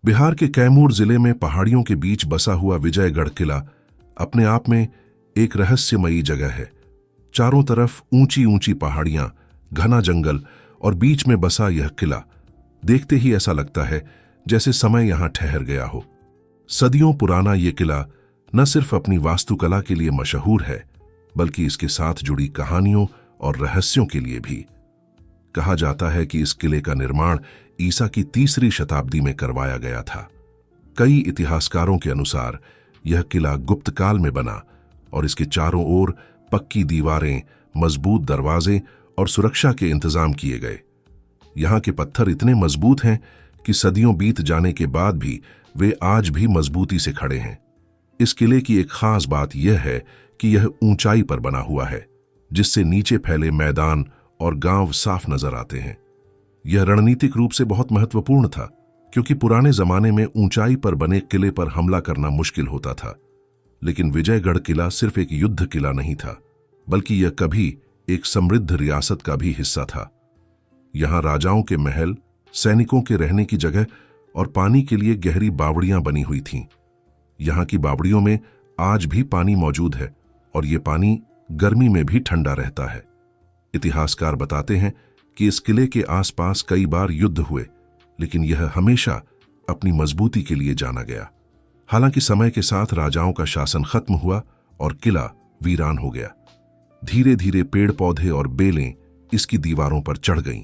बिहार के कैमूर जिले में पहाड़ियों के बीच बसा हुआ विजयगढ़ किला अपने आप में एक रहस्यमयी जगह है। चारों तरफ ऊंची ऊंची पहाड़ियां, घना जंगल और बीच में बसा यह किला देखते ही ऐसा लगता है जैसे समय यहां ठहर गया हो। सदियों पुराना यह किला न सिर्फ अपनी वास्तुकला के लिए मशहूर है, बल्कि इसके साथ जुड़ी कहानियों और रहस्यों के लिए भी। कहा जाता है कि इस किले का निर्माण ईसा की 3री शताब्दी में करवाया गया था। कई इतिहासकारों के अनुसार यह किला गुप्त काल में बना और इसके चारों ओर पक्की दीवारें, मजबूत दरवाजे और सुरक्षा के इंतजाम किए गए। यहाँ के पत्थर इतने मजबूत हैं कि सदियों बीत जाने के बाद भी वे आज भी मजबूती से खड़े हैं। इस किले की एक खास बात यह है कि यह ऊंचाई पर बना हुआ है, जिससे नीचे फैले मैदान और गांव साफ नजर आते हैं। यह रणनीतिक रूप से बहुत महत्वपूर्ण था, क्योंकि पुराने जमाने में ऊंचाई पर बने किले पर हमला करना मुश्किल होता था। लेकिन विजयगढ़ किला सिर्फ एक युद्ध किला नहीं था, बल्कि यह कभी एक समृद्ध रियासत का भी हिस्सा था। यहां राजाओं के महल, सैनिकों के रहने की जगह और पानी के लिए गहरी बावड़ियां बनी हुई थीं। यहां की बावड़ियों में आज भी पानी मौजूद है और यह पानी गर्मी में भी ठंडा रहता है। इतिहासकार बताते हैं कि इस किले के आसपास कई बार युद्ध हुए, लेकिन यह हमेशा अपनी मजबूती के लिए जाना गया। हालांकि समय के साथ राजाओं का शासन खत्म हुआ और किला वीरान हो गया। धीरे धीरे पेड़ पौधे और बेलें इसकी दीवारों पर चढ़ गईं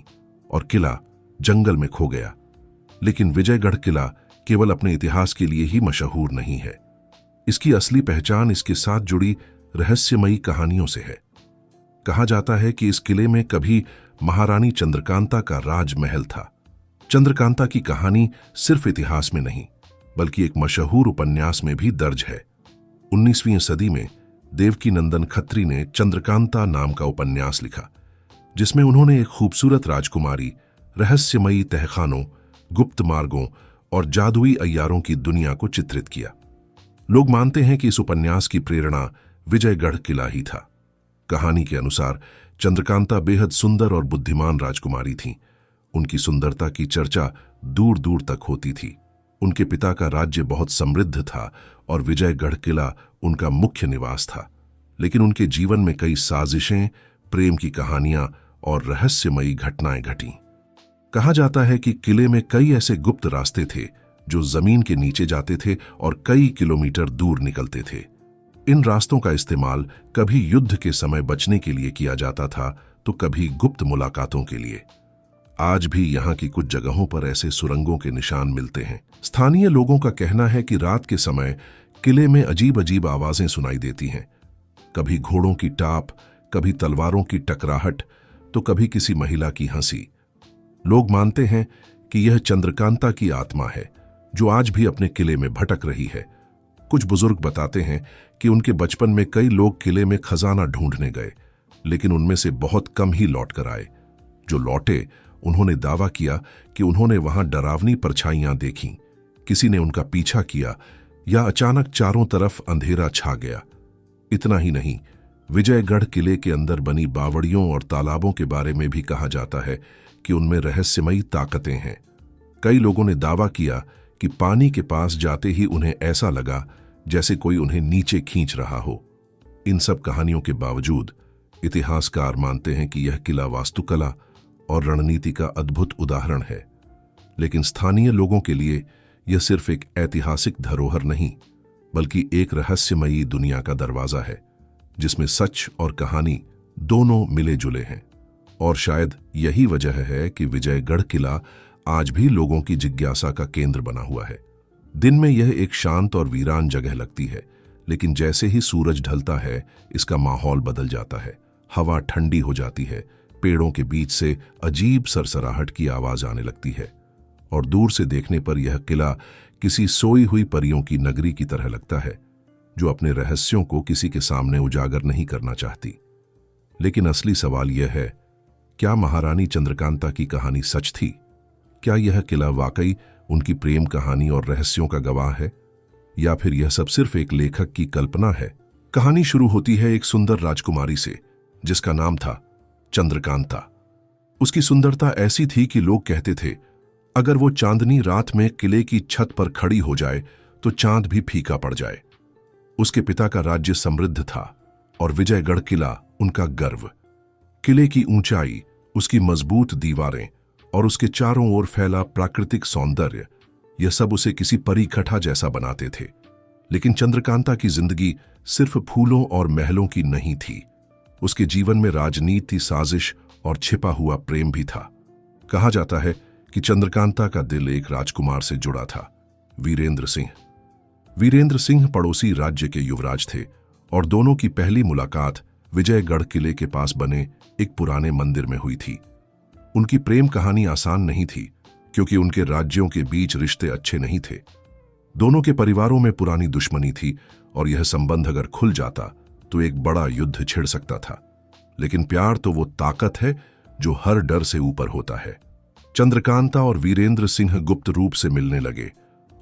और किला जंगल में खो गया। लेकिन विजयगढ़ किला केवल अपने इतिहास के लिए ही मशहूर नहीं है। इसकी असली पहचान इसके साथ जुड़ी रहस्यमयी कहानियों से है। कहा जाता है कि इस किले में कभी महारानी चंद्रकांता का राजमहल था। चंद्रकांता की कहानी सिर्फ इतिहास में नहीं, बल्कि एक मशहूर उपन्यास में भी दर्ज है। 19वीं सदी में देवकीनंदन खत्री ने चंद्रकांता नाम का उपन्यास लिखा, जिसमें उन्होंने एक खूबसूरत राजकुमारी, रहस्यमयी तहखानों, गुप्त मार्गों और जादुई अय्यारों की दुनिया को चित्रित किया। लोग मानते हैं कि इस उपन्यास की प्रेरणा विजयगढ़ किला ही था। कहानी के अनुसार चंद्रकांता बेहद सुंदर और बुद्धिमान राजकुमारी थीं। उनकी सुंदरता की चर्चा दूर दूर तक होती थी। उनके पिता का राज्य बहुत समृद्ध था और विजयगढ़ किला उनका मुख्य निवास था। लेकिन उनके जीवन में कई साजिशें, प्रेम की कहानियां और रहस्यमयी घटनाएं घटीं। कहा जाता है कि किले में कई ऐसे गुप्त रास्ते थे जो जमीन के नीचे जाते थे और कई किलोमीटर दूर निकलते थे। इन रास्तों का इस्तेमाल कभी युद्ध के समय बचने के लिए किया जाता था, तो कभी गुप्त मुलाकातों के लिए। आज भी यहाँ की कुछ जगहों पर ऐसे सुरंगों के निशान मिलते हैं। स्थानीय लोगों का कहना है कि रात के समय किले में अजीब अजीब आवाजें सुनाई देती हैं। कभी घोड़ों की टाप, कभी तलवारों की टकराहट, तो कभी किसी महिला की हंसी। लोग मानते हैं कि यह चंद्रकांता की आत्मा है, जो आज भी अपने किले में भटक रही है। कुछ बुजुर्ग बताते हैं कि उनके बचपन में कई लोग किले में खजाना ढूंढने गए, लेकिन उनमें से बहुत कम ही लौट कर आए। जो लौटे, उन्होंने दावा किया कि उन्होंने वहां डरावनी परछाइयां देखीं, किसी ने उनका पीछा किया या अचानक चारों तरफ अंधेरा छा गया। इतना ही नहीं, विजयगढ़ किले के अंदर बनी बावड़ियों और तालाबों के बारे में भी कहा जाता है कि उनमें रहस्यमयी ताकतें हैं। कई लोगों ने दावा किया कि पानी के पास जाते ही उन्हें ऐसा लगा जैसे कोई उन्हें नीचे खींच रहा हो। इन सब कहानियों के बावजूद इतिहासकार मानते हैं कि यह किला वास्तुकला और रणनीति का अद्भुत उदाहरण है। लेकिन स्थानीय लोगों के लिए यह सिर्फ एक ऐतिहासिक धरोहर नहीं, बल्कि एक रहस्यमयी दुनिया का दरवाजा है, जिसमें सच और कहानी दोनों मिले जुले हैं। और शायद यही वजह है कि विजयगढ़ किला आज भी लोगों की जिज्ञासा का केंद्र बना हुआ है। दिन में यह एक शांत और वीरान जगह लगती है, लेकिन जैसे ही सूरज ढलता है, इसका माहौल बदल जाता है। हवा ठंडी हो जाती है, पेड़ों के बीच से अजीब सरसराहट की आवाज आने लगती है, और दूर से देखने पर यह किला किसी सोई हुई परियों की नगरी की तरह लगता है, जो अपने रहस्यों को किसी के सामने उजागर नहीं करना चाहती। लेकिन असली सवाल यह है, क्या महारानी चंद्रकांता की कहानी सच थी? क्या यह किला वाकई उनकी प्रेम कहानी और रहस्यों का गवाह है, या फिर यह सब सिर्फ एक लेखक की कल्पना है? कहानी शुरू होती है एक सुंदर राजकुमारी से, जिसका नाम था चंद्रकांता। उसकी सुंदरता ऐसी थी कि लोग कहते थे, अगर वो चांदनी रात में किले की छत पर खड़ी हो जाए तो चांद भी फीका पड़ जाए। उसके पिता का राज्य समृद्ध था और विजयगढ़ किला उनका गर्व। किले की ऊंचाई, उसकी मजबूत दीवारें और उसके चारों ओर फैला प्राकृतिक सौंदर्य, यह सब उसे किसी परिखटा जैसा बनाते थे। लेकिन चंद्रकांता की जिंदगी सिर्फ फूलों और महलों की नहीं थी। उसके जीवन में राजनीति, साजिश और छिपा हुआ प्रेम भी था। कहा जाता है कि चंद्रकांता का दिल एक राजकुमार से जुड़ा था, वीरेंद्र सिंह। वीरेंद्र सिंह पड़ोसी राज्य के युवराज थे और दोनों की पहली मुलाकात विजयगढ़ किले के पास बने एक पुराने मंदिर में हुई थी। उनकी प्रेम कहानी आसान नहीं थी, क्योंकि उनके राज्यों के बीच रिश्ते अच्छे नहीं थे। दोनों के परिवारों में पुरानी दुश्मनी थी और यह संबंध अगर खुल जाता तो एक बड़ा युद्ध छिड़ सकता था। लेकिन प्यार तो वो ताकत है जो हर डर से ऊपर होता है। चंद्रकांता और वीरेंद्र सिंह गुप्त रूप से मिलने लगे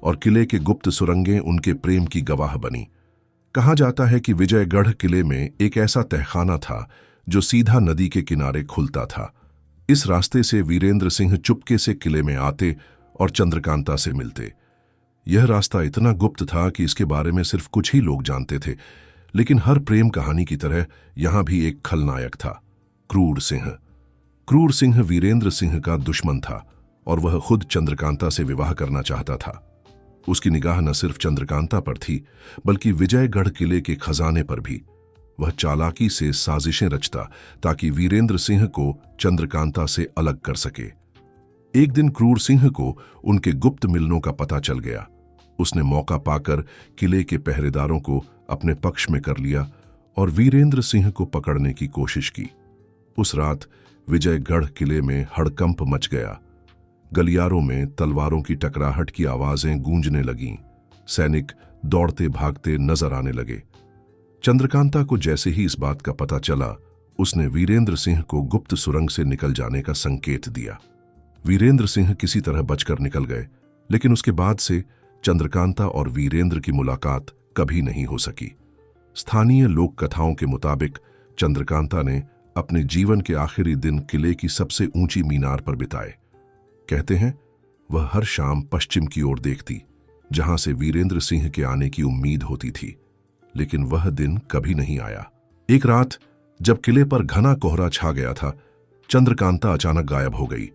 और किले के गुप्त सुरंगें उनके प्रेम की गवाह बनी। कहा जाता है कि विजयगढ़ किले में एक ऐसा तहखाना था जो सीधा नदी के किनारे खुलता था। इस रास्ते से वीरेंद्र सिंह चुपके से किले में आते और चंद्रकांता से मिलते। यह रास्ता इतना गुप्त था कि इसके बारे में सिर्फ कुछ ही लोग जानते थे। लेकिन हर प्रेम कहानी की तरह यहां भी एक खलनायक था, क्रूर सिंह। क्रूर सिंह वीरेंद्र सिंह का दुश्मन था और वह खुद चंद्रकांता से विवाह करना चाहता था। उसकी निगाह न सिर्फ चंद्रकांता पर थी, बल्कि विजयगढ़ किले के खजाने पर भी। वह चालाकी से साजिशें रचता ताकि वीरेंद्र सिंह को चंद्रकांता से अलग कर सके। एक दिन क्रूर सिंह को उनके गुप्त मिलनों का पता चल गया। उसने मौका पाकर किले के पहरेदारों को अपने पक्ष में कर लिया और वीरेंद्र सिंह को पकड़ने की कोशिश की। उस रात विजयगढ़ किले में हड़कंप मच गया। गलियारों में तलवारों की टकराहट की आवाजें गूंजने लगीं। सैनिक दौड़ते भागते नजर आने लगे। चंद्रकांता को जैसे ही इस बात का पता चला, उसने वीरेंद्र सिंह को गुप्त सुरंग से निकल जाने का संकेत दिया। वीरेंद्र सिंह किसी तरह बचकर निकल गए, लेकिन उसके बाद से चंद्रकांता और वीरेंद्र की मुलाकात कभी नहीं हो सकी। स्थानीय लोक कथाओं के मुताबिक चंद्रकांता ने अपने जीवन के आखिरी दिन किले की सबसे ऊंची मीनार पर बिताए। कहते हैं वह हर शाम पश्चिम की ओर देखती, जहां से वीरेंद्र सिंह के आने की उम्मीद होती थी। लेकिन वह दिन कभी नहीं आया। एक रात जब किले पर घना कोहरा छा गया था, चंद्रकांता अचानक गायब हो गई।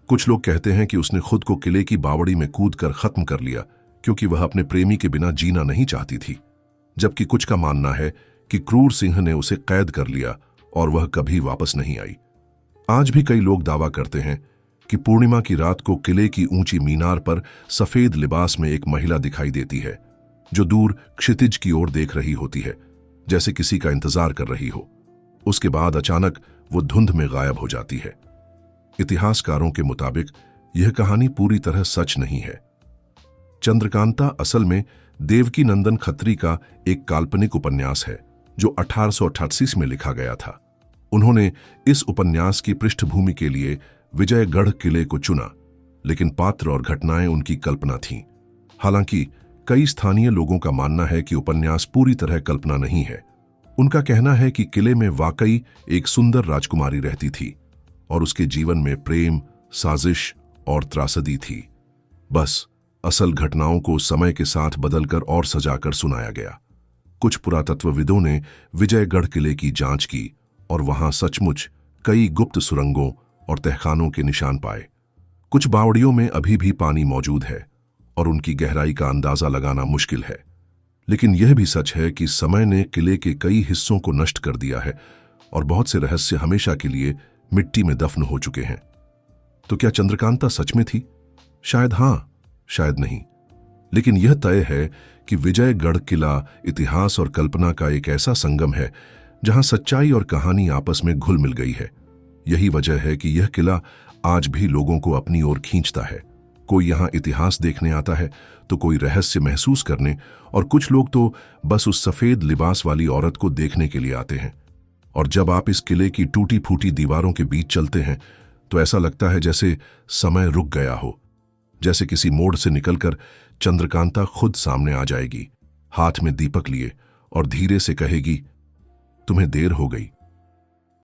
कुछ लोग कहते हैं कि उसने खुद को किले की बावड़ी में कूदकर खत्म कर लिया, क्योंकि वह अपने प्रेमी के बिना जीना नहीं चाहती थी। जबकि कुछ का मानना है कि क्रूर सिंह ने उसे कैद कर लिया और वह कभी वापस नहीं आई। आज भी कई लोग दावा करते हैं कि पूर्णिमा की रात को किले की ऊंची मीनार पर सफेद लिबास में एक महिला दिखाई देती है, जो दूर क्षितिज की ओर देख रही होती है, जैसे किसी का इंतजार कर रही हो। उसके बाद अचानक वो धुंध में गायब हो जाती है। इतिहासकारों के मुताबिक यह कहानी पूरी तरह सच नहीं है। चंद्रकांता असल में देवकी नंदन खत्री का एक काल्पनिक उपन्यास है, जो 1888 में लिखा गया था। उन्होंने इस उपन्यास की पृष्ठभूमि के लिए विजयगढ़ किले को चुना, लेकिन पात्र और घटनाएं उनकी कल्पना थीं। हालांकि कई स्थानीय लोगों का मानना है कि उपन्यास पूरी तरह कल्पना नहीं है। उनका कहना है कि किले में वाकई एक सुंदर राजकुमारी रहती थी और उसके जीवन में प्रेम, साजिश और त्रासदी थी। बस असल घटनाओं को समय के साथ बदलकर और सजाकर सुनाया गया। कुछ पुरातत्वविदों ने विजयगढ़ किले की जांच की और वहां सचमुच कई गुप्त सुरंगों और तहखानों के निशान पाए। कुछ बावड़ियों में अभी भी पानी मौजूद है और उनकी गहराई का अंदाजा लगाना मुश्किल है। लेकिन यह भी सच है कि समय ने किले के कई हिस्सों को नष्ट कर दिया है और बहुत से रहस्य हमेशा के लिए मिट्टी में दफन हो चुके हैं। तो क्या चंद्रकांता सच में थी? शायद हां, शायद नहीं। लेकिन यह तय है कि विजयगढ़ किला इतिहास और कल्पना का एक ऐसा संगम है जहां सच्चाई और कहानी आपस में घुल मिल गई है। यही वजह है कि यह किला आज भी लोगों को अपनी ओर खींचता है। कोई यहां इतिहास देखने आता है, तो कोई रहस्य महसूस करने, और कुछ लोग तो बस उस सफेद लिबास वाली औरत को देखने के लिए आते हैं। और जब आप इस किले की टूटी फूटी दीवारों के बीच चलते हैं, तो ऐसा लगता है जैसे समय रुक गया हो, जैसे किसी मोड़ से निकलकर चंद्रकांता खुद सामने आ जाएगी, हाथ में दीपक लिए, और धीरे से कहेगी, तुम्हें देर हो गई।